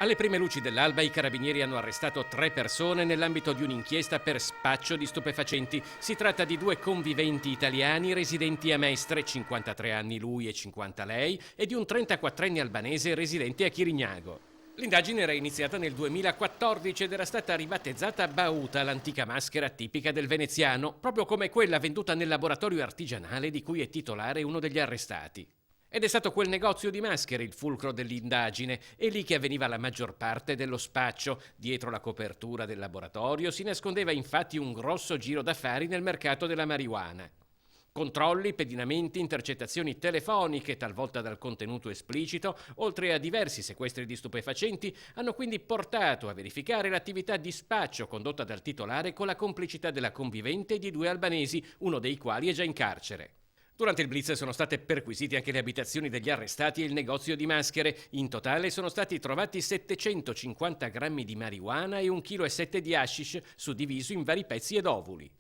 Alle prime luci dell'alba i carabinieri hanno arrestato 3 persone nell'ambito di un'inchiesta per spaccio di stupefacenti. Si tratta di 2 conviventi italiani residenti a Mestre, 53 anni lui e 50 lei, e di un 34enne albanese residente a Chirignago. L'indagine era iniziata nel 2014 ed era stata ribattezzata Bauta, l'antica maschera tipica del veneziano, proprio come quella venduta nel laboratorio artigianale di cui è titolare uno degli arrestati. Ed è stato quel negozio di maschere il fulcro dell'indagine, è lì che avveniva la maggior parte dello spaccio. Dietro la copertura del laboratorio si nascondeva infatti un grosso giro d'affari nel mercato della marijuana. Controlli, pedinamenti, intercettazioni telefoniche, talvolta dal contenuto esplicito, oltre a diversi sequestri di stupefacenti, hanno quindi portato a verificare l'attività di spaccio condotta dal titolare con la complicità della convivente e di 2 albanesi, uno dei quali è già in carcere. Durante il blitz sono state perquisite anche le abitazioni degli arrestati e il negozio di maschere. In totale sono stati trovati 750 grammi di marijuana e 1,7 kg di hashish, suddiviso in vari pezzi ed ovuli.